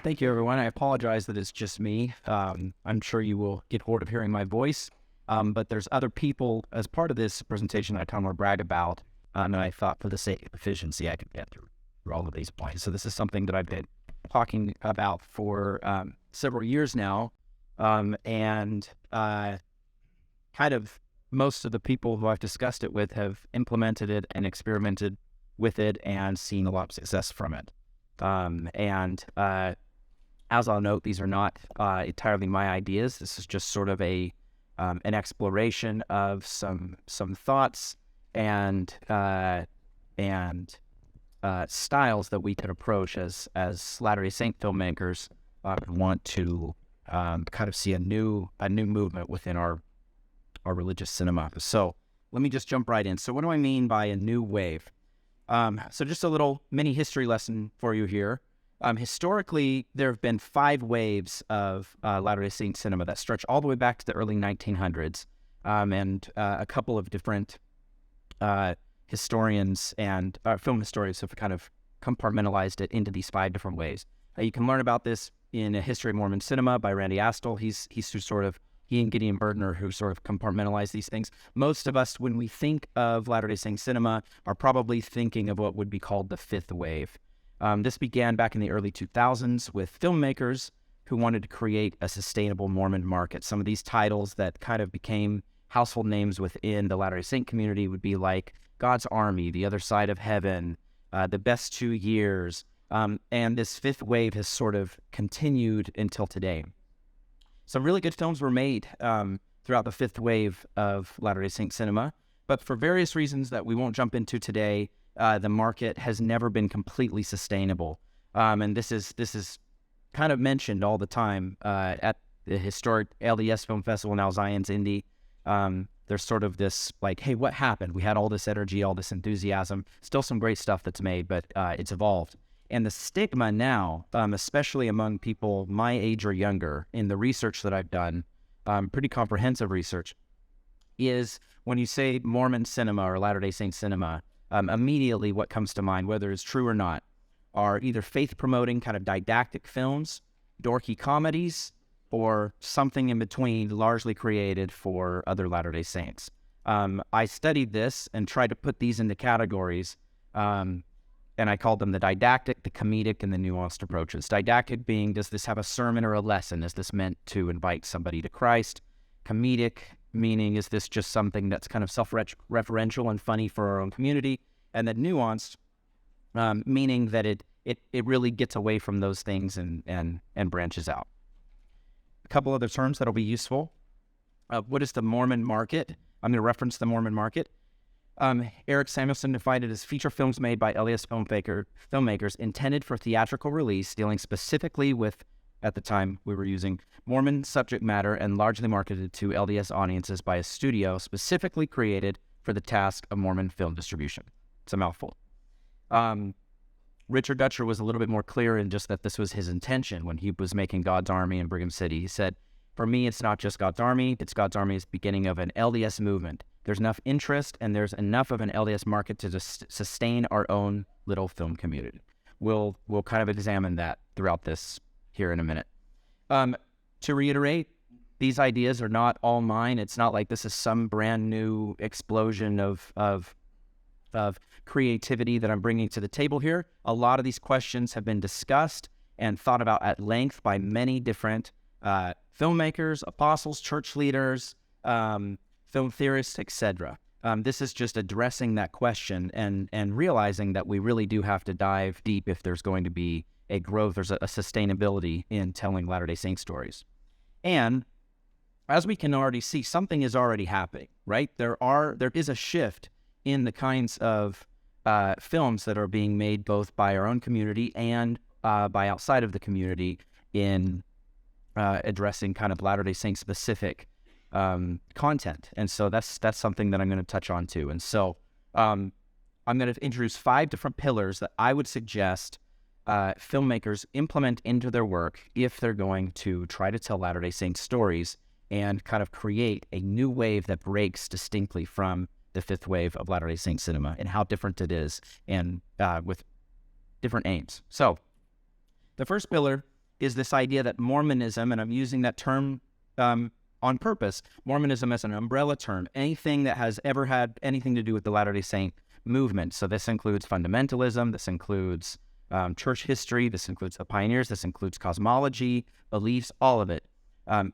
Thank you, everyone. I apologize that it's just me. I'm sure you will get bored of hearing my voice, but there's other people as part of this presentation I kind of want to brag about, and I thought for the sake of efficiency, I could get through all of these points. So this is something that I've been talking about for several years now, and kind of most of the people who I've discussed it with have implemented it and experimented with it and seen a lot of success from it. As I'll note, these are not entirely my ideas. This is just sort of an exploration of some thoughts and styles that we could approach as Latter-day Saint filmmakers want to kind of see a new movement within our religious cinema. So let me just jump right in. So what do I mean by a new wave? So just a little mini history lesson for you here. Historically, there have been 5 waves of Latter-day Saint cinema that stretch all the way back to the early 1900s, and a couple of different historians and film historians have kind of compartmentalized it into these 5 different ways. You can learn about this in A History of Mormon Cinema by Randy Astle. He and Gideon Berdner who sort of compartmentalize these things. Most of us, when we think of Latter-day Saint cinema, are probably thinking of what would be called the 5th wave. This began back in the early 2000s with filmmakers who wanted to create a sustainable Mormon market. Some of these titles that kind of became household names within the Latter-day Saint community would be like God's Army, The Other Side of Heaven, The Best 2 Years, and this 5th wave has sort of continued until today. Some really good films were made throughout the 5th wave of Latter-day Saint cinema, but for various reasons that we won't jump into today, the market has never been completely sustainable. And this is kind of mentioned all the time at the historic LDS Film Festival, now Zion's Indy. There's sort of this like, hey, what happened? We had all this energy, all this enthusiasm, still some great stuff that's made, but it's evolved. And the stigma now, especially among people my age or younger, in the research that I've done, pretty comprehensive research, is when you say Mormon cinema or Latter-day Saint cinema, immediately what comes to mind, whether it's true or not, are either faith-promoting kind of didactic films, dorky comedies, or something in between largely created for other Latter-day Saints. I studied this and tried to put these into categories, and I called them the didactic, the comedic, and the nuanced approaches. Didactic being, does this have a sermon or a lesson? Is this meant to invite somebody to Christ? Comedic meaning, is this just something that's kind of self-referential and funny for our own community? And then nuanced, meaning that it really gets away from those things and branches out. A couple other terms that'll be useful. What is the Mormon market? I'm going to reference the Mormon market. Eric Samuelson defined it as feature films made by LDS filmmakers intended for theatrical release, dealing specifically with, at the time we were using, Mormon subject matter and largely marketed to LDS audiences by a studio specifically created for the task of Mormon film distribution. It's a mouthful. Richard Dutcher was a little bit more clear in just that this was his intention when he was making God's Army in Brigham City. He said, for me, it's not just God's Army, it's God's Army is the beginning of an LDS movement. There's enough interest and there's enough of an LDS market to just sustain our own little film community. We'll kind of examine that throughout this here in a minute. To reiterate, these ideas are not all mine. It's not like this is some brand new explosion of creativity that I'm bringing to the table here. A lot of these questions have been discussed and thought about at length by many different filmmakers, apostles, church leaders, film theorists, etc. This is just addressing that question and realizing that we really do have to dive deep if there's going to be a growth, there's a sustainability in telling Latter-day Saint stories. And as we can already see, something is already happening, right? There is a shift in the kinds of films that are being made both by our own community and by outside of the community in addressing kind of Latter-day Saint specific content. And so that's something that I'm going to touch on too. And so I'm going to introduce 5 different pillars that I would suggest filmmakers implement into their work if they're going to try to tell Latter-day Saint stories and kind of create a new wave that breaks distinctly from the 5th wave of Latter-day Saint cinema and how different it is and with different aims. So the first pillar is this idea that Mormonism, and I'm using that term on purpose, Mormonism as an umbrella term, anything that has ever had anything to do with the Latter-day Saint movement. So this includes fundamentalism, this includes church history, this includes the pioneers, this includes cosmology, beliefs, all of it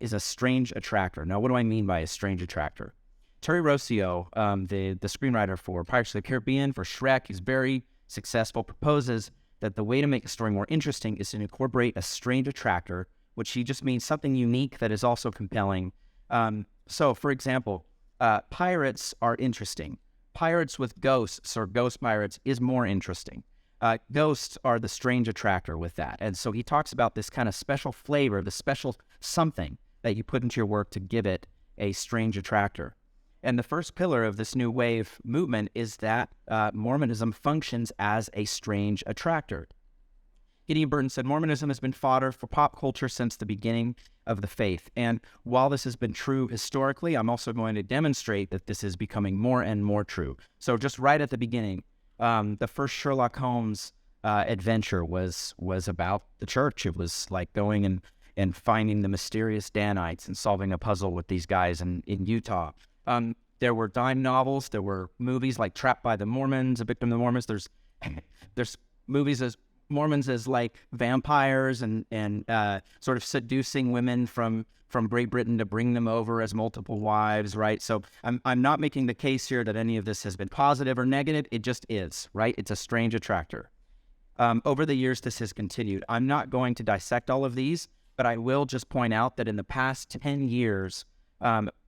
is a strange attractor. Now, what do I mean by a strange attractor? Terry Rossio, the screenwriter for Pirates of the Caribbean, for Shrek, he's very successful, proposes that the way to make a story more interesting is to incorporate a strange attractor, which he just means something unique that is also compelling. So, for example, pirates are interesting. Pirates with ghosts or ghost pirates is more interesting. Ghosts are the strange attractor with that. And so he talks about this kind of special flavor, the special something that you put into your work to give it a strange attractor. And the first pillar of this new wave movement is that Mormonism functions as a strange attractor. Gideon Burton said, Mormonism has been fodder for pop culture since the beginning of the faith. And while this has been true historically, I'm also going to demonstrate that this is becoming more and more true. So just right at the beginning, the first Sherlock Holmes adventure was about the church. It was like going and finding the mysterious Danites and solving a puzzle with these guys in Utah. There were dime novels. There were movies like Trapped by the Mormons, A Victim of the Mormons. There's movies as Mormons as like vampires and sort of seducing women from Great Britain to bring them over as multiple wives, right? So I'm not making the case here that any of this has been positive or negative. It just is, right? It's a strange attractor. Over the years, this has continued. I'm not going to dissect all of these, but I will just point out that in the past 10 years,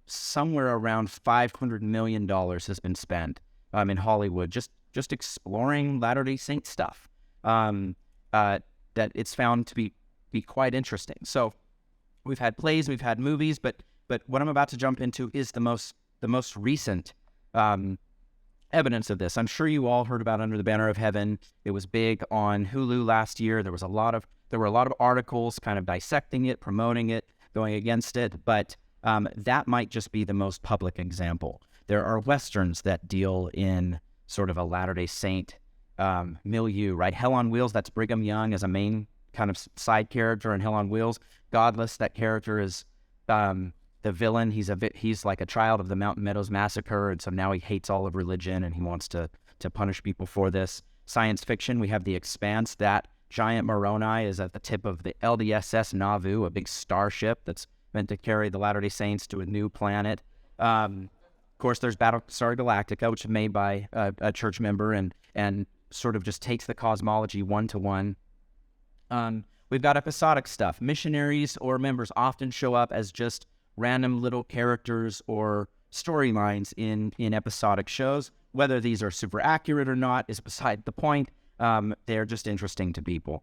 somewhere around $500 million has been spent in Hollywood just exploring Latter-day Saint stuff that it's found to be quite interesting. So we've had plays, we've had movies, but what I'm about to jump into is the most recent evidence of this. I'm sure you all heard about Under the Banner of Heaven. It was big on Hulu last year. There were a lot of articles kind of dissecting it, promoting it, going against it, but that might just be the most public example. There are Westerns that deal in sort of a Latter-day Saint milieu, right? Hell on Wheels, that's Brigham Young as a main kind of side character in Hell on Wheels. Godless, that character is the villain. He's like a child of the Mountain Meadows Massacre, and so now he hates all of religion and he wants to punish people for this. Science fiction, we have The Expanse. That giant Moroni is at the tip of the LDSS Nauvoo, a big starship that's meant to carry the Latter-day Saints to a new planet. Of course, there's Battlestar Galactica, which is made by a church member and sort of just takes the cosmology one-to-one. We've got episodic stuff. Missionaries or members often show up as just random little characters or storylines in episodic shows. Whether these are super accurate or not is beside the point. They're just interesting to people.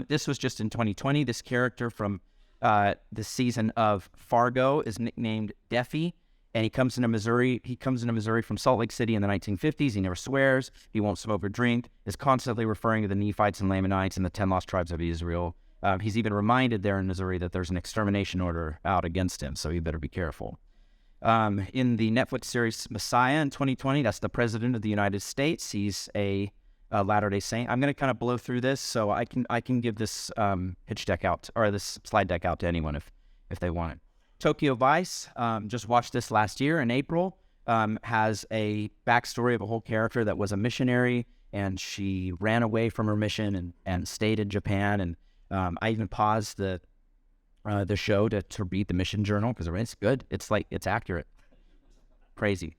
This was just in 2020. This character from the season of Fargo is nicknamed Deafy, and he comes into Missouri. He comes into Missouri from Salt Lake City in the 1950s. He never swears. He won't smoke or drink. Is constantly referring to the Nephites and Lamanites and the 10 lost tribes of Israel. He's even reminded there in Missouri that there's an extermination order out against him, so you better be careful. In the Netflix series Messiah in 2020, that's the President of the United States. He's a Latter-day Saint. I'm going to kind of blow through this, so I can give this pitch deck out, or this slide deck out to anyone if they want it. Tokyo Vice, just watched this last year in April, has a backstory of a whole character that was a missionary, and she ran away from her mission and stayed in Japan. And I even paused the show to read the mission journal because it's good. It's accurate. Crazy.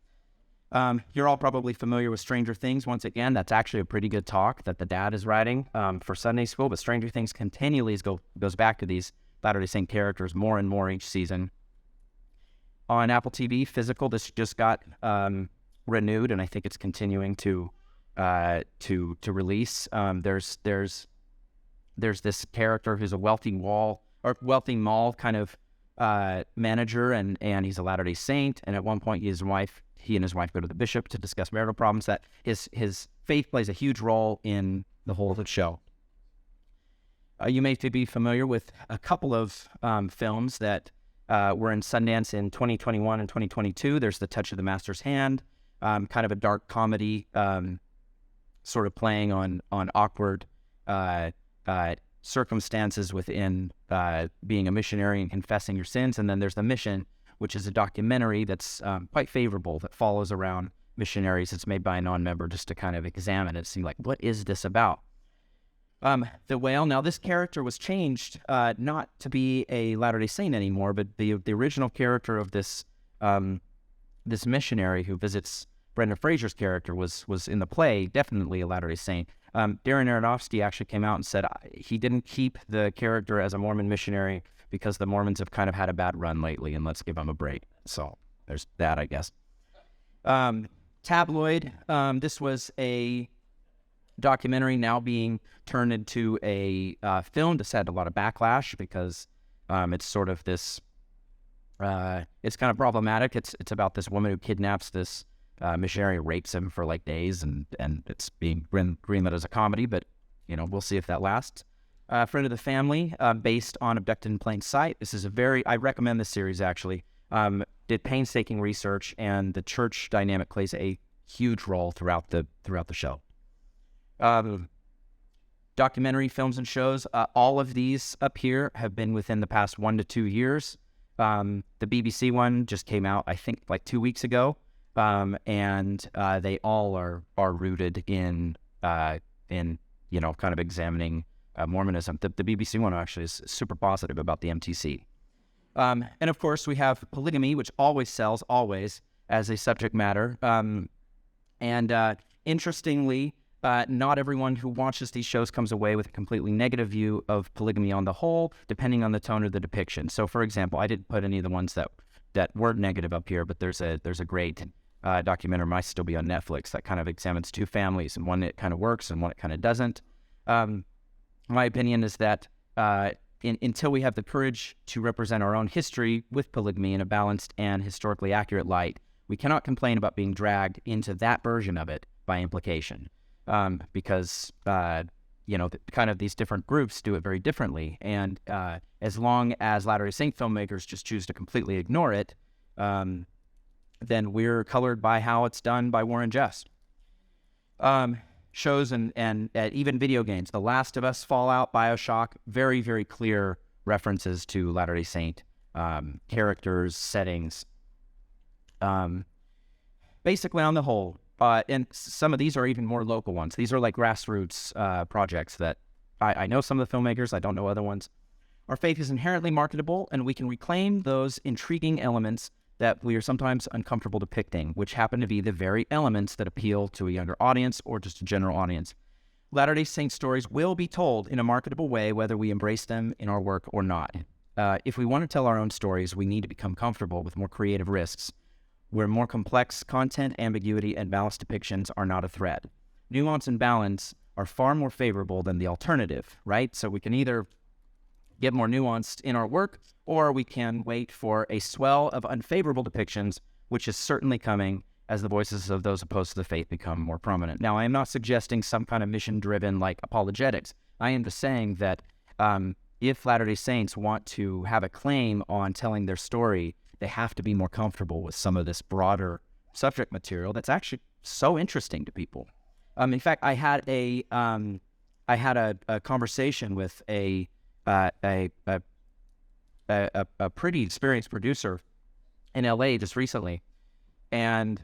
You're all probably familiar with Stranger Things. Once again, that's actually a pretty good talk that the dad is writing for Sunday school, but Stranger Things continually goes back to these Latter-day Saint characters more and more each season. On Apple TV, Physical, this just got renewed, and I think it's continuing to release. There's this character who's a wealthy mall kind of manager, and he's a Latter-day Saint. And at one point, he and his wife go to the bishop to discuss marital problems. That his faith plays a huge role in the whole of the show. You may be familiar with a couple of films that were in Sundance in 2021 and 2022. There's The Touch of the Master's Hand, kind of a dark comedy, sort of playing on awkward circumstances within being a missionary and confessing your sins. And then there's The Mission, which is a documentary that's quite favorable, that follows around missionaries. It's made by a non-member just to kind of examine it, see like, what is this about? The whale. Now, this character was changed not to be a Latter-day Saint anymore, but the original character of this this missionary who visits Brendan Fraser's character was in the play definitely a Latter-day Saint. Darren Aronofsky actually came out and said he didn't keep the character as a Mormon missionary because the Mormons have kind of had a bad run lately, and let's give them a break. So there's that, I guess. Tabloid. This was a documentary now being turned into a film. This had a lot of backlash because it's sort of this. It's kind of problematic. It's about this woman who kidnaps this missionary, rapes him for like days, and it's being greenlit as a comedy. But we'll see if that lasts. Friend of the Family, based on Abducted in Plain Sight. This is I recommend this series actually. Did painstaking research, and the church dynamic plays a huge role throughout the show. Documentary films and shows. All of these up here have been within the past 1 to 2 years. The BBC one just came out, I think, like 2 weeks ago, and they all are rooted in kind of examining Mormonism. The BBC one actually is super positive about the MTC. And of course, we have polygamy, which always sells, always, as a subject matter. Interestingly, not everyone who watches these shows comes away with a completely negative view of polygamy on the whole, depending on the tone of the depiction. So, for example, I didn't put any of the ones that weren't negative up here, but there's a great documentary, might still be on Netflix, that kind of examines two families, and one it kind of works and one it kind of doesn't. My opinion is that until we have the courage to represent our own history with polygamy in a balanced and historically accurate light, we cannot complain about being dragged into that version of it by implication. Because kind of these different groups do it very differently. And as long as Latter-day Saint filmmakers just choose to completely ignore it, then we're colored by how it's done by Warren Jeffs. Shows and even video games. The Last of Us, Fallout, BioShock, very, very clear references to Latter-day Saint characters, settings. Basically, on the whole, and some of these are even more local ones. These are like grassroots projects that I know some of the filmmakers, I don't know other ones. Our faith is inherently marketable, and we can reclaim those intriguing elements that we are sometimes uncomfortable depicting, which happen to be the very elements that appeal to a younger audience or just a general audience. Latter-day Saint stories will be told in a marketable way, whether we embrace them in our work or not. If we want to tell our own stories, we need to become comfortable with more creative risks, where more complex content, ambiguity, and balanced depictions are not a threat. Nuance and balance are far more favorable than the alternative, right? So we can either get more nuanced in our work, or we can wait for a swell of unfavorable depictions, which is certainly coming as the voices of those opposed to the faith become more prominent. Now, I am not suggesting some kind of mission-driven, like, apologetics. I am just saying that if Latter-day Saints want to have a claim on telling their story, they have to be more comfortable with some of this broader subject material that's actually so interesting to people. In fact, I had a conversation with a pretty experienced producer in LA just recently, and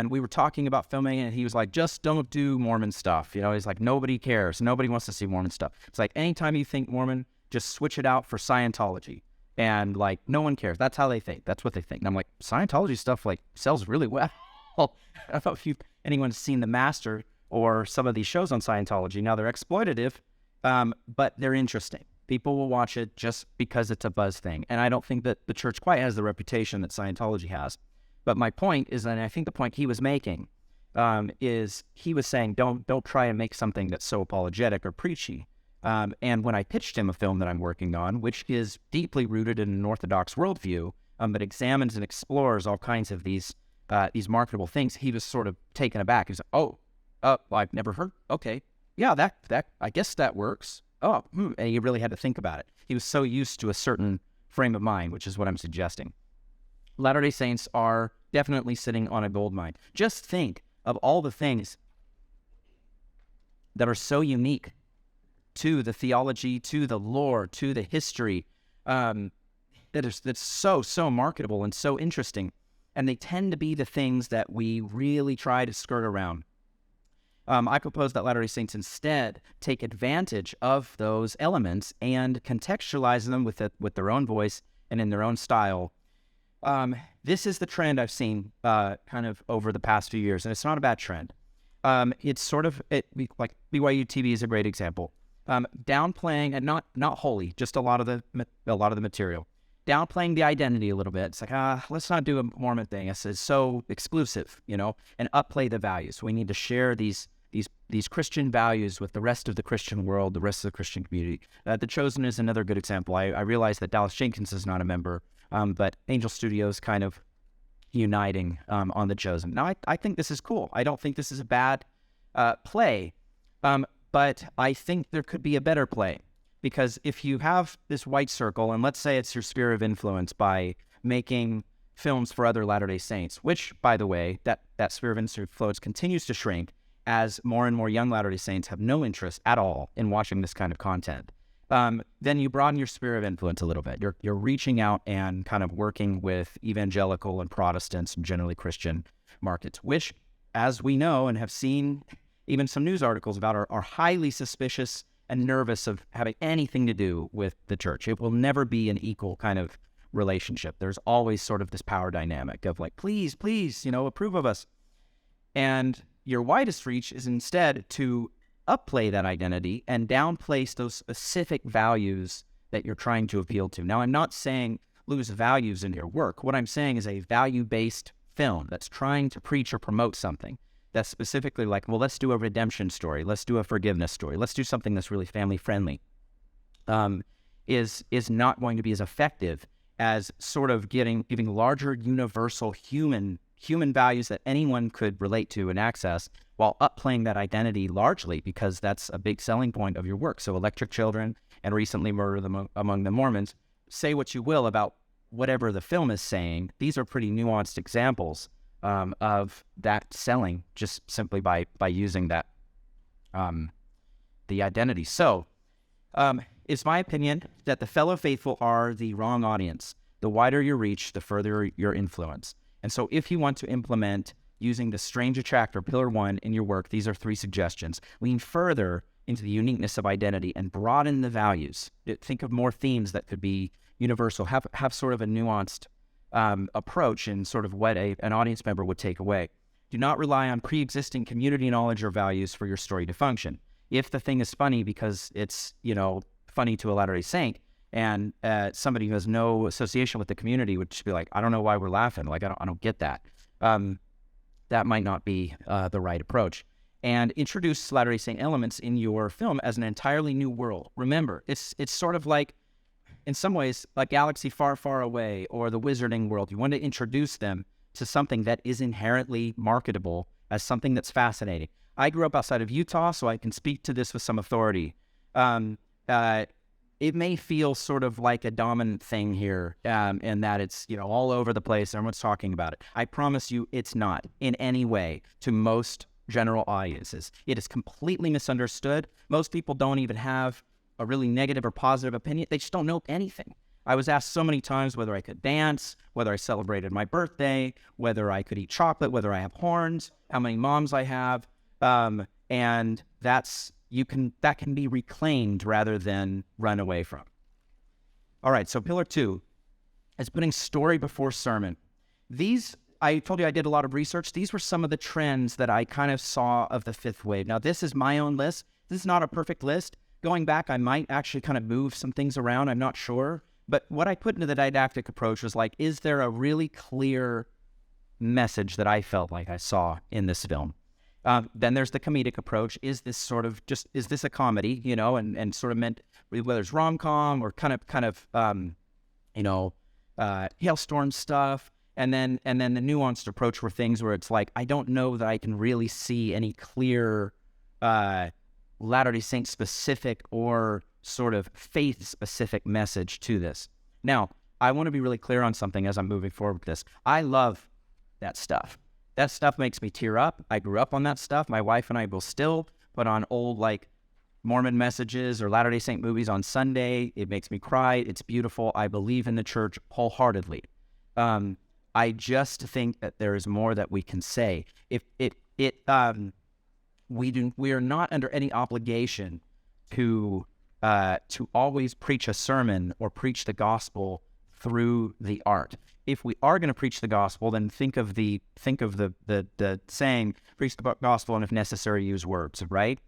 we were talking about filming, and he was like, "Just don't do Mormon stuff." He's like, "Nobody cares. Nobody wants to see Mormon stuff." It's like, anytime you think Mormon, just switch it out for Scientology. And like, no one cares. That's how they think. That's what they think. And I'm like, Scientology stuff like sells really well. I don't know if anyone's seen The Master or some of these shows on Scientology. Now, they're exploitative, but they're interesting. People will watch it just because it's a buzz thing. And I don't think that the church quite has the reputation that Scientology has. But my point is, and I think the point he was making, is he was saying, don't try and make something that's so apologetic or preachy. And when I pitched him a film that I'm working on, which is deeply rooted in an Orthodox worldview, but examines and explores all kinds of these marketable things, he was sort of taken aback. He's like, well, I've never heard. Okay, yeah, that I guess that works. And he really had to think about it. He was so used to a certain frame of mind, which is what I'm suggesting. Latter-day Saints are definitely sitting on a gold mine. Just think of all the things that are so unique to the theology, to the lore, to the history, that's so marketable and so interesting. And they tend to be the things that we really try to skirt around. I propose that Latter-day Saints instead take advantage of those elements and contextualize them with their own voice and in their own style. This is the trend I've seen kind of over the past few years, and it's not a bad trend. It's sort of like BYU TV is a great example. Downplaying, and not wholly, just a lot of the material. Downplaying the identity a little bit. It's like, let's not do a Mormon thing. It's so exclusive, and upplay the values. We need to share these Christian values with the rest of the Christian world, the rest of the Christian community. The Chosen is another good example. I realize that Dallas Jenkins is not a member, but Angel Studios kind of uniting on The Chosen. Now, I think this is cool. I don't think this is a bad play, but I think there could be a better play. Because if you have this white circle, and let's say it's your sphere of influence by making films for other Latter-day Saints, which, by the way, that sphere of influence continues to shrink as more and more young Latter-day Saints have no interest at all in watching this kind of content, then you broaden your sphere of influence a little bit. You're reaching out and kind of working with evangelical and Protestants, generally Christian markets, which, as we know and have seen even some news articles about, are highly suspicious and nervous of having anything to do with the church. It will never be an equal kind of relationship. There's always sort of this power dynamic of like, please, approve of us. And your widest reach is instead to upplay that identity and downplace those specific values that you're trying to appeal to. Now, I'm not saying lose values in your work. What I'm saying is a value-based film that's trying to preach or promote something. That's specifically like, well, let's do a redemption story. Let's do a forgiveness story. Let's do something that's really family friendly. Is not going to be as effective as sort of giving larger universal human values that anyone could relate to and access, while upplaying that identity largely, because that's a big selling point of your work. So Electric Children and recently Murder Among the Mormons, say what you will about whatever the film is saying, these are pretty nuanced examples of that selling just simply by using that the identity. So it's my opinion that the fellow faithful are the wrong audience. The wider your reach, the further your influence. And so if you want to implement using the strange attractor, pillar 1, in your work, these are 3 suggestions. Lean further into the uniqueness of identity and broaden the values. Think of more themes that could be universal. Have sort of a nuanced approach and sort of what an audience member would take away. Do not rely on pre-existing community knowledge or values for your story to function. If the thing is funny because it's, funny to a Latter-day Saint, and somebody who has no association with the community would just be like, I don't know why we're laughing. Like, I don't get that. That might not be the right approach. And introduce Latter-day Saint elements in your film as an entirely new world. Remember, it's sort of like, in some ways, like Galaxy Far, Far Away or the Wizarding World. You want to introduce them to something that is inherently marketable as something that's fascinating. I grew up outside of Utah, so I can speak to this with some authority. It may feel sort of like a dominant thing here, and that it's, all over the place. Everyone's talking about it. I promise you it's not in any way to most general audiences. It is completely misunderstood. Most people don't even have a really negative or positive opinion. They just don't know anything. I was asked so many times whether I could dance, whether I celebrated my birthday, whether I could eat chocolate, whether I have horns, how many moms I have, and that can be reclaimed rather than run away from. All right, so pillar 2 is putting story before sermon. These, I told you I did a lot of research. These were some of the trends that I kind of saw of the 5th wave. Now, this is my own list. This is not a perfect list. Going back, I might actually kind of move some things around. I'm not sure. But what I put into the didactic approach was like, is there a really clear message that I felt like I saw in this film? Then there's the comedic approach. Is this sort of is this a comedy, and sort of meant whether it's rom-com or kind of hailstorm stuff. And then the nuanced approach were things where it's like, I don't know that I can really see any clear Latter-day Saint specific or sort of faith specific message to this. Now, I want to be really clear on something as I'm moving forward with this. I love that stuff. That stuff makes me tear up. I grew up on that stuff. My wife and I will still put on old Mormon messages or Latter-day Saint movies on Sunday. It makes me cry. It's beautiful. I believe in the church wholeheartedly. I just think that there is more that we can say. We are not under any obligation to always preach a sermon or preach the gospel through the art. If we are going to preach the gospel, then think of the saying, preach the gospel, and if necessary, use words, right?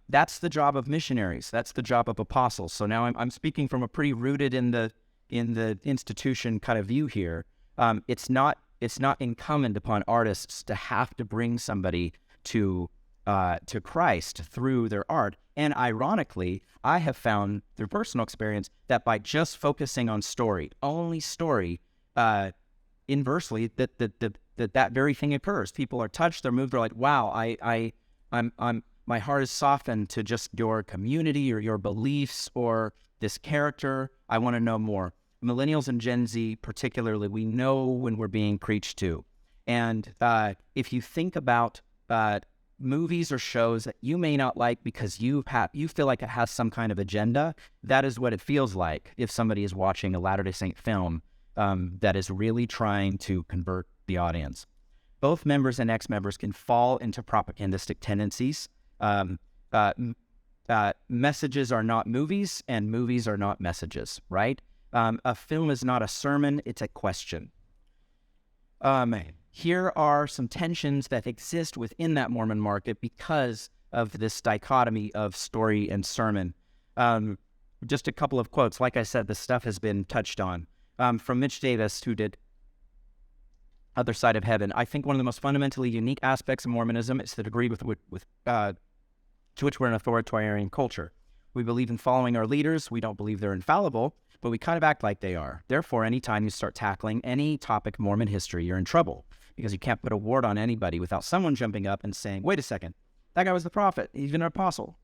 That's the job of missionaries. That's the job of apostles. So now I'm speaking from a pretty rooted in the institution kind of view here. It's not incumbent upon artists to have to bring somebody to Christ through their art. And ironically, I have found through personal experience that by just focusing on story, only story, inversely, that very thing occurs. People are touched, they're moved, they're like, wow, I'm my heart is softened to just your community or your beliefs or this character. I want to know more. Millennials and Gen Z particularly, we know when we're being preached to. And if you think about movies or shows that you may not like because you feel like it has some kind of agenda, that is what it feels like if somebody is watching a Latter-day Saint film that is really trying to convert the audience. Both members and ex-members can fall into propagandistic tendencies. Messages are not movies, and movies are not messages, right? A film is not a sermon, it's a question. Here are some tensions that exist within that Mormon market because of this dichotomy of story and sermon. Just a couple of quotes. Like I said, this stuff has been touched on. From Mitch Davis, who did Other Side of Heaven. I think one of the most fundamentally unique aspects of Mormonism is the degree to which we're an authoritarian culture. We believe in following our leaders. We don't believe they're infallible, but we kind of act like they are. Therefore, anytime you start tackling any topic of Mormon history, you're in trouble because you can't put a ward on anybody without someone jumping up and saying, wait a second, that guy was the prophet. He's an apostle.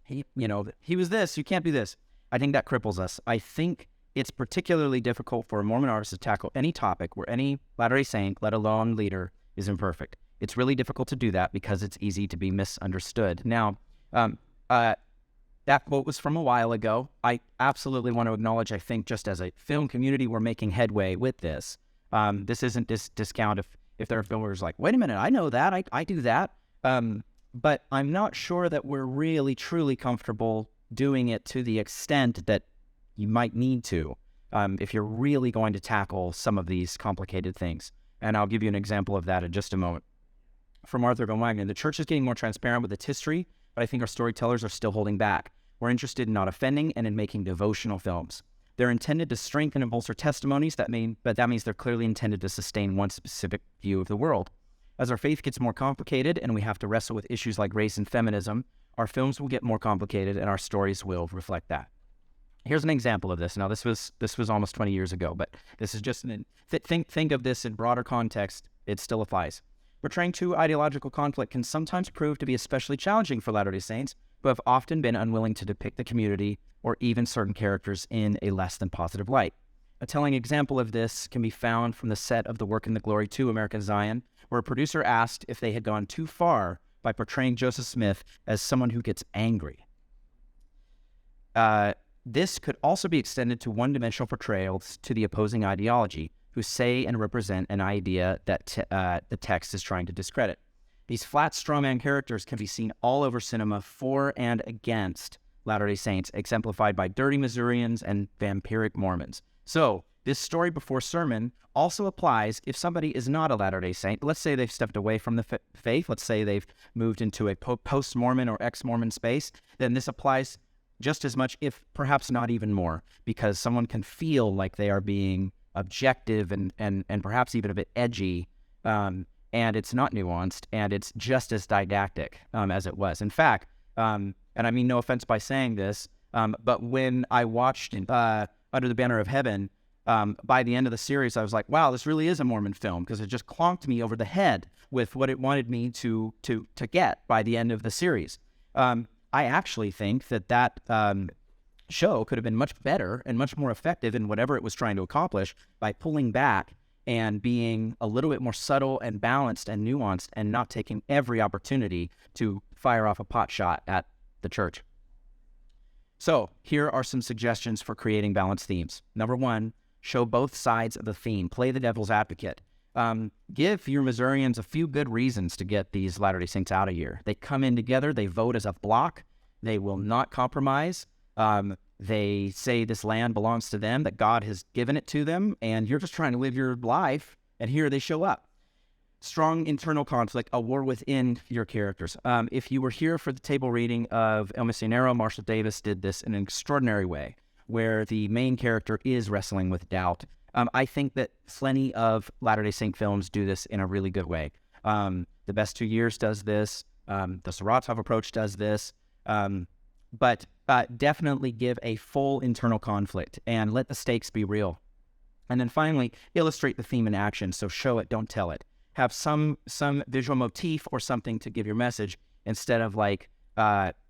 He was this. You can't do this. I think that cripples us. I think it's particularly difficult for a Mormon artist to tackle any topic where any Latter-day Saint, let alone leader, is imperfect. It's really difficult to do that because it's easy to be misunderstood. Now, that quote was from a while ago. I absolutely want to acknowledge, I think, just as a film community, we're making headway with this. This isn't discount if there are filmmakers like, wait a minute, I know that, I do that. But I'm not sure that we're really, truly comfortable doing it to the extent that you might need to if you're really going to tackle some of these complicated things. And I'll give you an example of that in just a moment. From Arthur Von Wagner, the church is getting more transparent with its history, but I think our storytellers are still holding back. We're interested in not offending and in making devotional films. They're intended to strengthen and bolster testimonies, but that means they're clearly intended to sustain one specific view of the world. As our faith gets more complicated and we have to wrestle with issues like race and feminism, our films will get more complicated and our stories will reflect that. Here's an example of this. Now, this was almost 20 years ago, but this is just think of this in broader context. It still applies. Portraying true ideological conflict can sometimes prove to be especially challenging for Latter-day Saints, who have often been unwilling to depict the community or even certain characters in a less than positive light. A telling example of this can be found from the set of The Work and the Glory 2, American Zion, where a producer asked if they had gone too far by portraying Joseph Smith as someone who gets angry. This could also be extended to one-dimensional portrayals to the opposing ideology, who say and represent an idea that the text is trying to discredit. These flat strawman characters can be seen all over cinema for and against Latter-day Saints, exemplified by dirty Missourians and vampiric Mormons. So, this story before sermon also applies if somebody is not a Latter-day Saint. Let's say they've stepped away from the faith. Let's say they've moved into a post-Mormon or ex-Mormon space. Then this applies just as much, if perhaps not even more, because someone can feel like they are being objective and perhaps even a bit edgy, and it's not nuanced, and it's just as didactic as it was. In fact, and I mean no offense by saying this, but when I watched Under the Banner of Heaven, by the end of the series, I was like, wow, this really is a Mormon film, because it just clonked me over the head with what it wanted me to get by the end of the series. I actually think that show could have been much better and much more effective in whatever it was trying to accomplish by pulling back and being a little bit more subtle and balanced and nuanced and not taking every opportunity to fire off a pot shot at the church. So here are some suggestions for creating balanced themes. Number one, show both sides of the theme. Play the devil's advocate. Give your Missourians a few good reasons to get these Latter-day Saints out of here. They come in together. They vote as a block. They will not compromise. They say this land belongs to them, that God has given it to them, and you're just trying to live your life, and here they show up. Strong internal conflict, a war within your characters. If you were here for the table reading of El Misionero, Marshall Davis did this in an extraordinary way, where the main character is wrestling with doubt. I think that plenty of Latter-day Saint films do this in a really good way. The Best 2 Years does this. The Saratov approach does this. But definitely give a full internal conflict and let the stakes be real. And then finally, illustrate the theme in action. So show it, don't tell it. Have some visual motif or something to give your message instead of like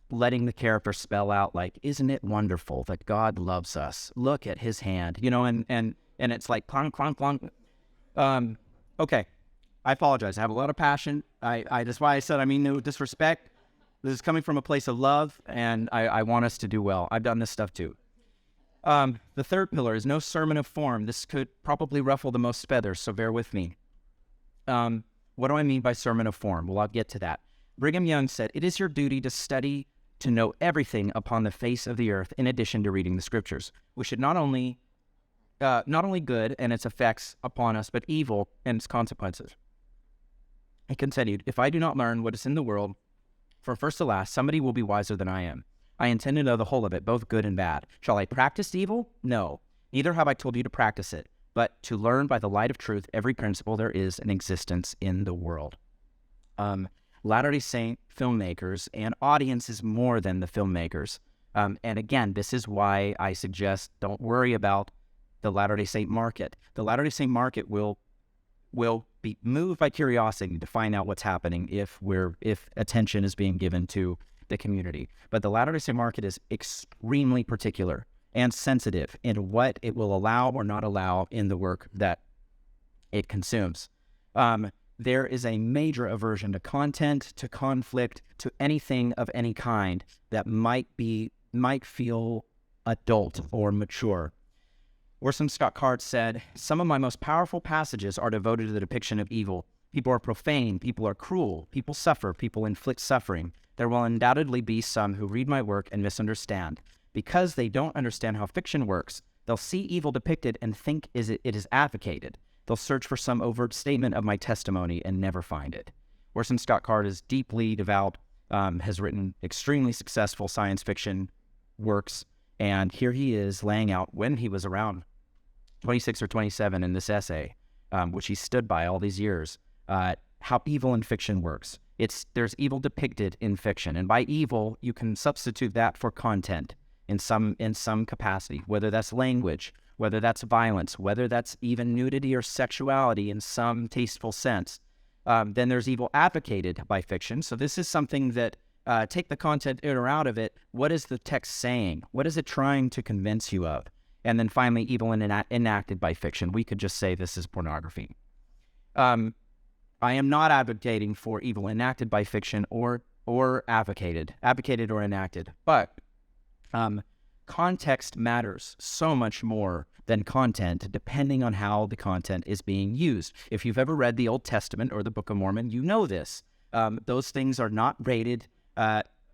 letting the character spell out like, isn't it wonderful that God loves us? Look at his hand, and it's like clunk, clunk, clunk. Okay, I apologize. I have a lot of passion. That's why I said I mean no disrespect. This is coming from a place of love, and I want us to do well. I've done this stuff too. The third pillar is no sermon of form. This could probably ruffle the most feathers, so bear with me. What do I mean by sermon of form? Well, I'll get to that. Brigham Young said, "It is your duty to study to know everything upon the face of the earth in addition to reading the scriptures. We should not only good and its effects upon us, but evil and its consequences." He continued, "If I do not learn what is in the world, from first to last, somebody will be wiser than I am. I intend to know the whole of it, both good and bad. Shall I practice evil? No. Neither have I told you to practice it, but to learn by the light of truth every principle there is in existence in the world." Latter-day Saint filmmakers and audience is more than the filmmakers. And again, this is why I suggest don't worry about the Latter-day Saint market. The Latter-day Saint market will be moved by curiosity to find out what's happening if attention is being given to the community. But the Latter-day Saint market is extremely particular and sensitive in what it will allow or not allow in the work that it consumes. There is a major aversion to content, to conflict, to anything of any kind that might feel adult or mature. Orson Scott Card said, "Some of my most powerful passages are devoted to the depiction of evil. People are profane, people are cruel, people suffer, people inflict suffering. There will undoubtedly be some who read my work and misunderstand. Because they don't understand how fiction works, they'll see evil depicted and think it is advocated. They'll search for some overt statement of my testimony and never find it." Orson Scott Card is deeply devout, has written extremely successful science fiction works, and here he is laying out when he was around 26 or 27 in this essay, which he stood by all these years, how evil in fiction works. There's evil depicted in fiction, and by evil you can substitute that for content in some capacity, whether that's language, whether that's violence, whether that's even nudity or sexuality in some tasteful sense. Then there's evil advocated by fiction. So this is something that, take the content in or out of it, what is the text saying? What is it trying to convince you of? And then finally, evil enacted by fiction. We could just say this is pornography. I am not advocating for evil enacted by fiction or advocated or enacted, but context matters so much more than content, depending on how the content is being used. If you've ever read the Old Testament or the Book of Mormon, you know this. Those things are not rated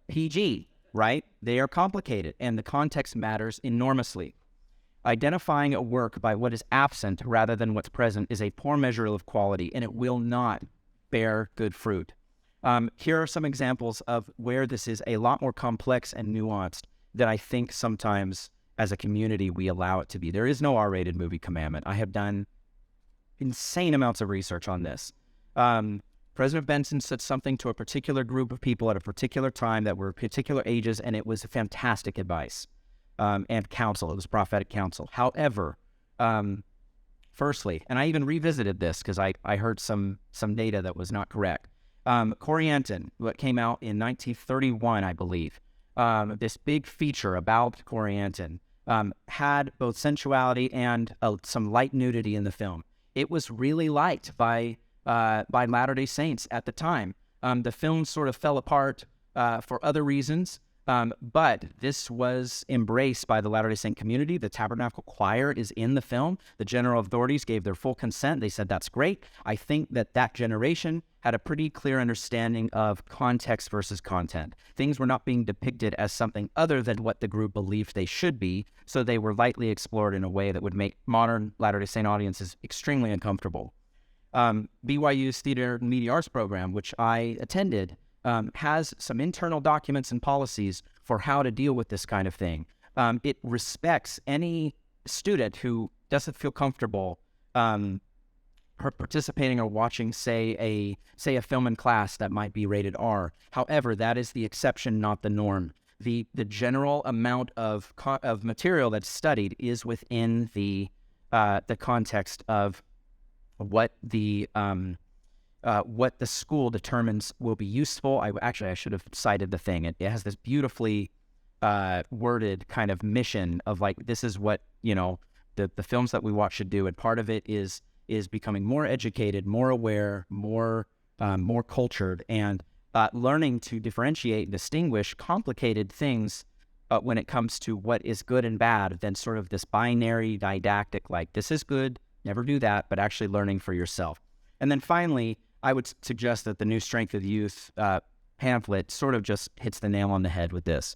PG, right? They are complicated, and the context matters enormously. Identifying a work by what is absent rather than what's present is a poor measure of quality, and it will not bear good fruit. Here are some examples of where this is a lot more complex and nuanced than I think sometimes as a community we allow it to be. There is no R-rated movie commandment. I have done insane amounts of research on this. President Benson said something to a particular group of people at a particular time that were particular ages, and it was fantastic advice and counsel. It was prophetic counsel. However, firstly, and I even revisited this because I heard some data that was not correct. Corianton, what came out in 1931, I believe, this big feature about Corianton had both sensuality and some light nudity in the film. It was really liked by Latter-day Saints at the time. The film sort of fell apart for other reasons, But this was embraced by the Latter-day Saint community. The Tabernacle Choir is in the film. The general authorities gave their full consent. They said, that's great. I think that that generation had a pretty clear understanding of context versus content. Things were not being depicted as something other than what the group believed they should be, so they were lightly explored in a way that would make modern Latter-day Saint audiences extremely uncomfortable. BYU's Theater and Media Arts program, which I attended, has some internal documents and policies for how to deal with this kind of thing. It respects any student who doesn't feel comfortable participating or watching, say a film in class that might be rated R. However, that is the exception, not the norm. The general amount of material that's studied is within the context of what the school determines will be useful. I should have cited the thing. It has this beautifully worded kind of mission of like, this is what, the films that we watch should do. And part of it is becoming more educated, more aware, more cultured, and learning to differentiate and distinguish complicated things when it comes to what is good and bad, than sort of this binary didactic, like, this is good, never do that, but actually learning for yourself. And then finally, I would suggest that the new Strength of the Youth pamphlet sort of just hits the nail on the head with this,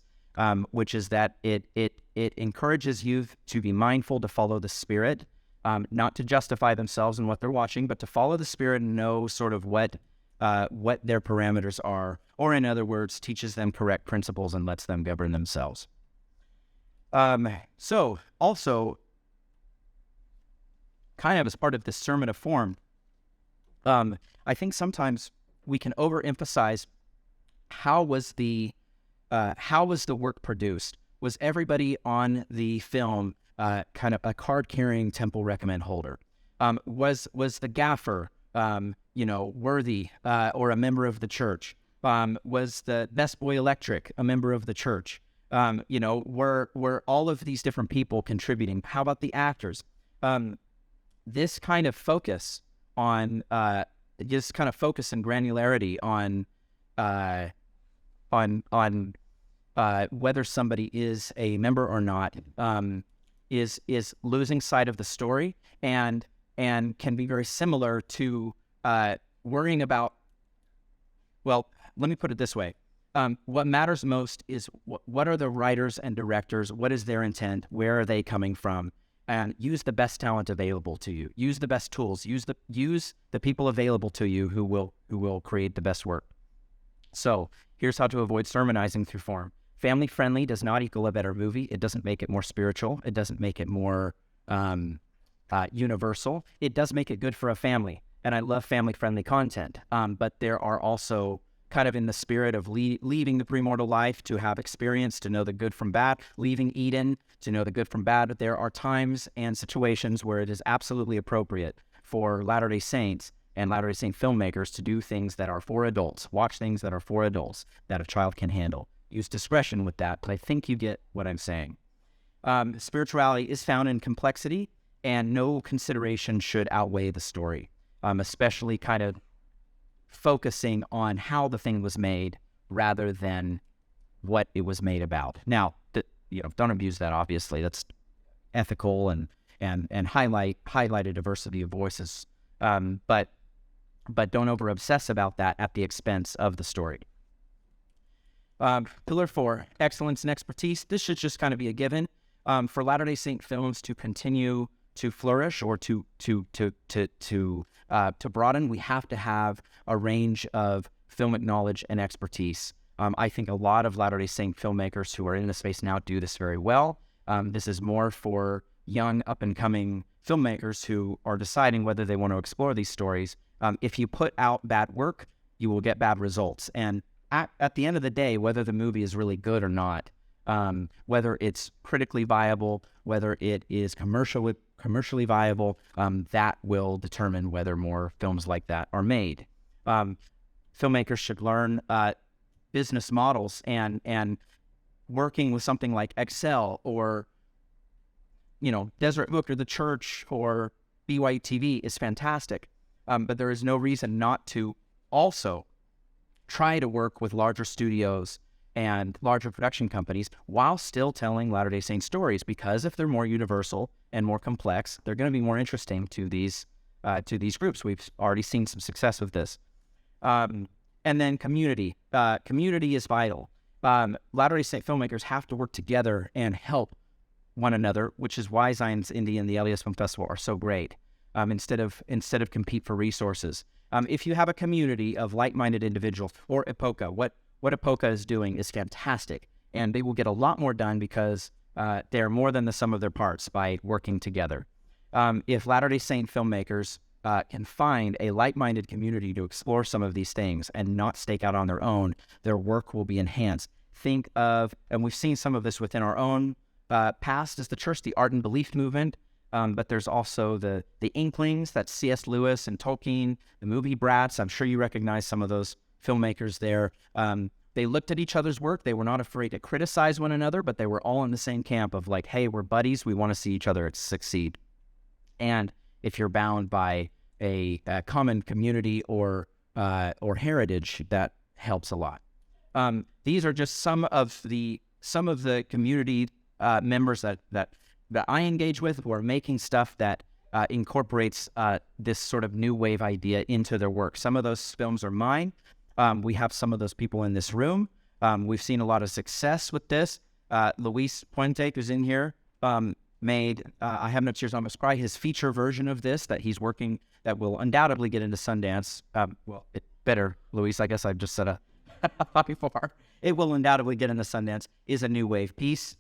which is that it encourages youth to be mindful, to follow the Spirit, not to justify themselves in what they're watching, but to follow the Spirit and know sort of what their parameters are, or in other words, teaches them correct principles and lets them govern themselves. So also, kind of as part of this sermon of form, I think sometimes we can overemphasize how was the work produced. Was everybody on the film kind of a card-carrying temple recommend holder? Was the gaffer worthy or a member of the church? Was the best boy electric a member of the church? Were all of these different people contributing? How about the actors? This kind of focus on and granularity on whether somebody is a member or not is losing sight of the story, and can be very similar to worrying about, well, let me put it this way. What matters most is what are the writers and directors, what is their intent, where are they coming from, and use the best talent available to you. Use the best tools. Use the people available to you who will create the best work. So here's how to avoid sermonizing through form. Family friendly does not equal a better movie. It doesn't make it more spiritual. It doesn't make it more universal. It does make it good for a family. And I love family friendly content. But there are also, kind of in the spirit of leaving the premortal life to have experience, to know the good from bad, leaving Eden to know the good from bad. There are times and situations where it is absolutely appropriate for Latter-day Saints and Latter-day Saint filmmakers to do things that are for adults, watch things that are for adults, that a child can handle. Use discretion with that, but I think you get what I'm saying. Spirituality is found in complexity, and no consideration should outweigh the story, especially kind of focusing on how the thing was made rather than what it was made about. Now, don't abuse that, obviously. That's ethical and highlight a diversity of voices. But don't over obsess about that at the expense of the story. Pillar 4, excellence and expertise. This should just kind of be a given. For Latter-day Saint films to continue to flourish or to broaden, we have to have a range of filmic knowledge and expertise. I think a lot of Latter-day Saint filmmakers who are in the space now do this very well. This is more for young up-and-coming filmmakers who are deciding whether they want to explore these stories. If you put out bad work, you will get bad results. And at the end of the day, whether the movie is really good or not, whether it's critically viable, whether it is commercially viable, that will determine whether more films like that are made. Filmmakers should learn business models, and working with something like Excel or Deseret Book or the Church or BYU TV is fantastic, but there is no reason not to also try to work with larger studios and larger production companies while still telling Latter-day Saint stories, because if they're more universal and more complex, they're going to be more interesting to these groups. We've already seen some success with this. And then community. Community is vital. Latter-day Saint filmmakers have to work together and help one another, which is why Zion's Indie and the LES Film Festival are so great. Instead of compete for resources. If you have a community of like-minded individuals, or IPOCA, what IPOCA is doing is fantastic, and they will get a lot more done because they're more than the sum of their parts by working together. If Latter-day Saint filmmakers can find a like-minded community to explore some of these things and not stake out on their own, their work will be enhanced. Think of, and we've seen some of this within our own past as the church, the Art and Belief movement, but there's also the Inklings, that's C.S. Lewis and Tolkien, the movie Brats. I'm sure you recognize some of those filmmakers there. They looked at each other's work. They were not afraid to criticize one another, but they were all in the same camp of like, hey, we're buddies. We want to see each other succeed. And if you're bound by a common community or heritage, that helps a lot. These are just some of the community members that I engage with, who are making stuff that incorporates this sort of new wave idea into their work. Some of those films are mine. We have some of those people in this room. We've seen a lot of success with this. Luis Puente, who's in here, made I Have No Tears on My Spry, his feature version of this that he's working, that will undoubtedly get into Sundance. It better, Luis, I guess I've just said a before. It will undoubtedly get into Sundance, is a new wave piece.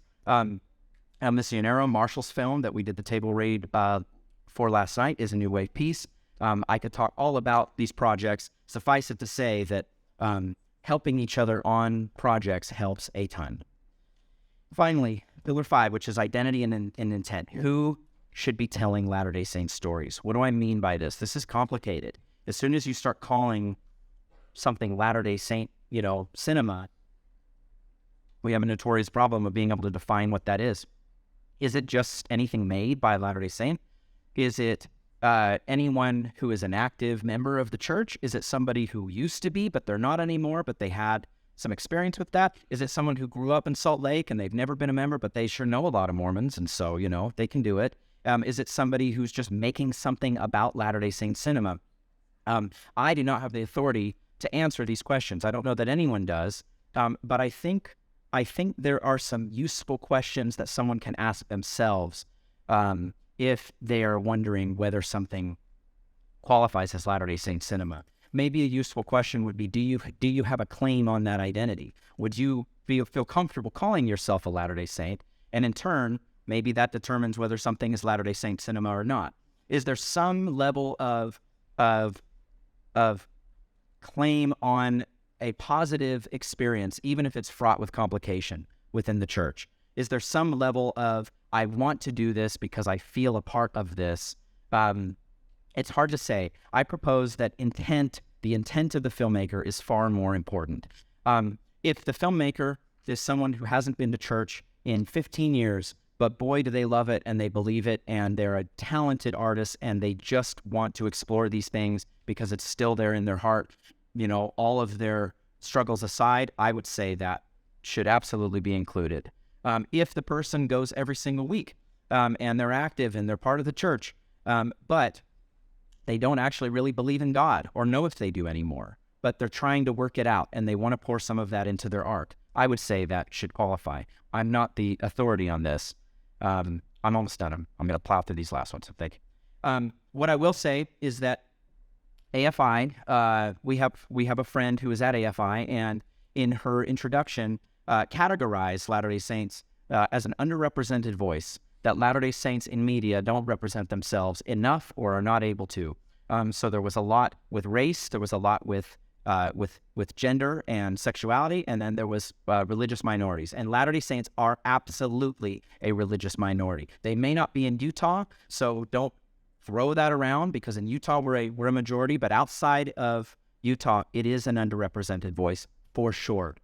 Missionero, Marshall's film that we did the table read for last night, is a new wave piece. I could talk all about these projects. Suffice it to say that helping each other on projects helps a ton. Finally, Pillar 5, which is identity and intent. Who should be telling Latter-day Saint stories? What do I mean by this? This is complicated. As soon as you start calling something Latter-day Saint, cinema, we have a notorious problem of being able to define what that is. Is it just anything made by Latter-day Saint? Is it anyone who is an active member of the church? Is it somebody who used to be, but they're not anymore, but they had some experience with that? Is it someone who grew up in Salt Lake and they've never been a member, but they sure know a lot of Mormons, and so, they can do it? Is it somebody who's just making something about Latter-day Saint cinema? I do not have the authority to answer these questions. I don't know that anyone does, but I think there are some useful questions that someone can ask themselves if they are wondering whether something qualifies as Latter-day Saint cinema. Maybe a useful question would be, do you have a claim on that identity? Would you feel comfortable calling yourself a Latter-day Saint? And in turn, maybe that determines whether something is Latter-day Saint cinema or not. Is there some level of claim on a positive experience, even if it's fraught with complication within the church? Is there some level of, I want to do this because I feel a part of this? It's hard to say. I propose that the intent of the filmmaker is far more important. If the filmmaker is someone who hasn't been to church in 15 years, but boy, do they love it and they believe it, and they're a talented artist and they just want to explore these things because it's still there in their heart, all of their struggles aside, I would say that should absolutely be included. If the person goes every single week and they're active and they're part of the church, but they don't actually really believe in God or know if they do anymore, but they're trying to work it out and they want to pour some of that into their art, I would say that should qualify. I'm not the authority on this. I'm almost done. I'm going to plow through these last ones, I think. What I will say is that AFI, we have a friend who is at AFI, and in her introduction, categorized Latter-day Saints as an underrepresented voice, that Latter-day Saints in media don't represent themselves enough or are not able to. So there was a lot with race, there was a lot with gender and sexuality, and then there was religious minorities. And Latter-day Saints are absolutely a religious minority. They may not be in Utah, so don't throw that around, because in Utah we're a majority, but outside of Utah, it is an underrepresented voice for sure.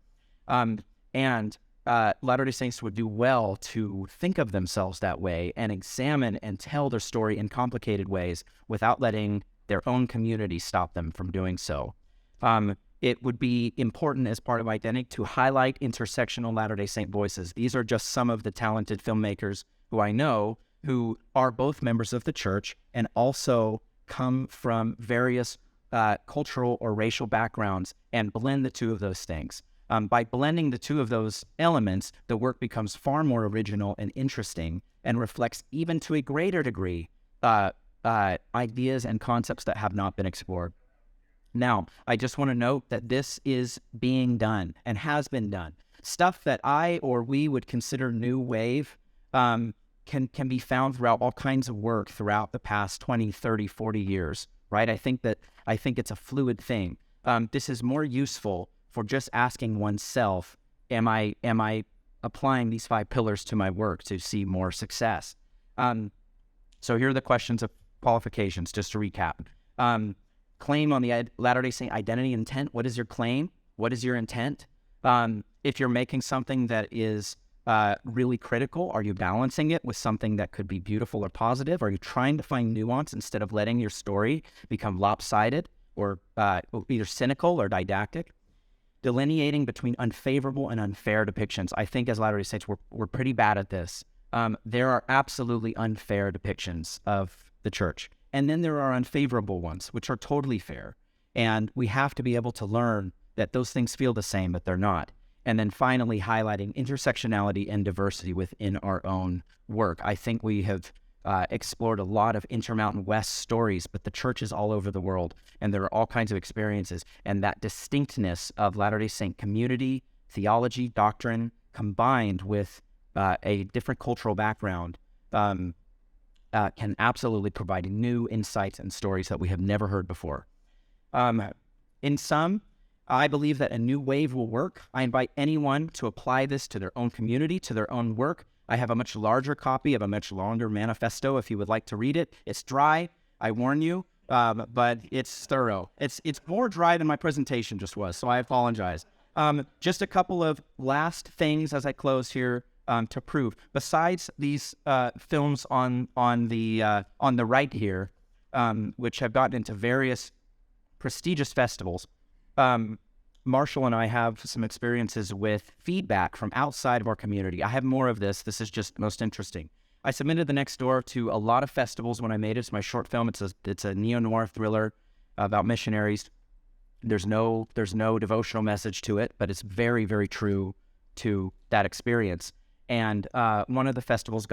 And Latter-day Saints would do well to think of themselves that way and examine and tell their story in complicated ways without letting their own community stop them from doing so. it would be important as part of identity to highlight intersectional Latter-day Saint voices. These are just some of the talented filmmakers who I know who are both members of the church and also come from various cultural or racial backgrounds and blend the two of those things. By blending the two of those elements, the work becomes far more original and interesting and reflects even to a greater degree ideas and concepts that have not been explored. Now, I just want to note that this is being done and has been done. Stuff that I or we would consider new wave can be found throughout all kinds of work throughout the past 20, 30, 40 years, right? I think it's a fluid thing. This is more useful for just asking oneself, am I applying these 5 pillars to my work to see more success? So here are the questions of qualifications, just to recap. Claim on the Latter-day Saint identity intent. What is your claim? What is your intent? If you're making something that is really critical, are you balancing it with something that could be beautiful or positive? Are you trying to find nuance instead of letting your story become lopsided or either cynical or didactic? Delineating between unfavorable and unfair depictions. I think as Latter-day Saints, we're pretty bad at this. There are absolutely unfair depictions of the church. And then there are unfavorable ones, which are totally fair. And we have to be able to learn that those things feel the same, but they're not. And then finally, highlighting intersectionality and diversity within our own work. I think we have explored a lot of Intermountain West stories, but the church is all over the world, and there are all kinds of experiences. And that distinctness of Latter-day Saint community, theology, doctrine, combined with a different cultural background, can absolutely provide new insights and stories that we have never heard before. In sum, I believe that a new wave will work. I invite anyone to apply this to their own community, to their own work. I have a much larger copy of a much longer manifesto if you would like to read it. It's dry, I warn you, but it's thorough. It's more dry than my presentation just was, so I apologize. Just a couple of last things as I close here to prove. Besides these films on the right here, which have gotten into various prestigious festivals, Marshall and I have some experiences with feedback from outside of our community. I have more of this. This is just most interesting. I submitted The Next Door to a lot of festivals when I made it. It's my short film. It's a neo-noir thriller about missionaries. There's no devotional message to it, but it's very, very true to that experience. And one of the festivals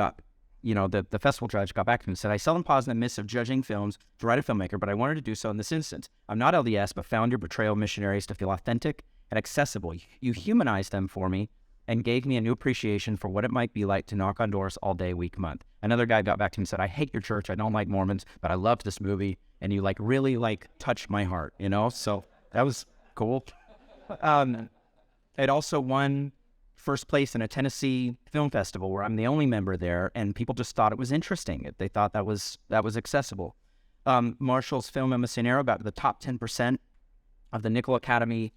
the festival judge got back to me and said, I seldom pause in the midst of judging films to write a filmmaker, but I wanted to do so in this instance. I'm not LDS, but found your portrayal of missionaries to feel authentic and accessible. You humanized them for me and gave me a new appreciation for what it might be like to knock on doors all day, week, month. Another guy got back to me and said, I hate your church. I don't like Mormons, but I loved this movie. And you really touched my heart, So that was cool. It also won first place in a Tennessee film festival where I'm the only member there, and people just thought it was interesting. They thought that was accessible. Marshall's film Emisionero got to the top 10% of the Nichols Academy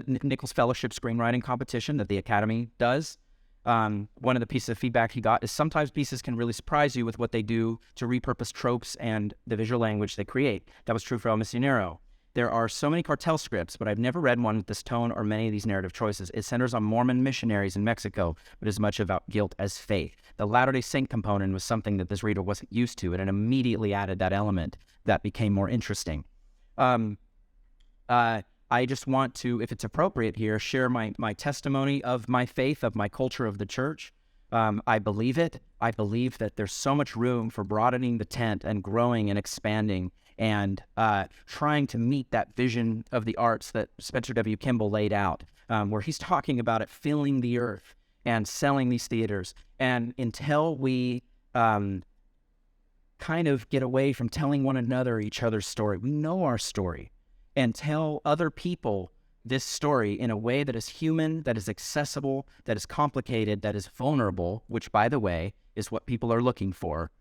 Nichols Fellowship screenwriting competition that the Academy does. One of the pieces of feedback he got is sometimes pieces can really surprise you with what they do to repurpose tropes and the visual language they create. That was true for Emisionero. There are so many cartel scripts, but I've never read one with this tone or many of these narrative choices. It centers on Mormon missionaries in Mexico, but is much about guilt as faith. The Latter-day Saint component was something that this reader wasn't used to, and it immediately added that element that became more interesting. I just want to, if it's appropriate here, share my testimony of my faith, of my culture of the church. I believe it. I believe that there's so much room for broadening the tent and growing and expanding and trying to meet that vision of the arts that Spencer W. Kimball laid out, where he's talking about it filling the earth and selling these theaters. And until we kind of get away from telling one another each other's story, we know our story, and tell other people this story in a way that is human, that is accessible, that is complicated, that is vulnerable, which, by the way, is what people are looking for.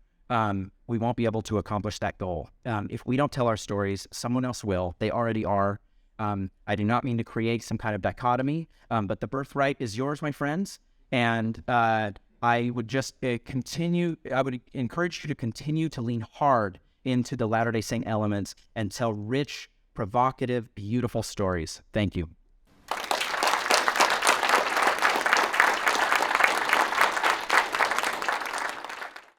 We won't be able to accomplish that goal. If we don't tell our stories, someone else will. They already are. I do not mean to create some kind of dichotomy, but the birthright is yours, my friends. And I would just I would encourage you to continue to lean hard into the Latter-day Saint elements and tell rich, provocative, beautiful stories. Thank you.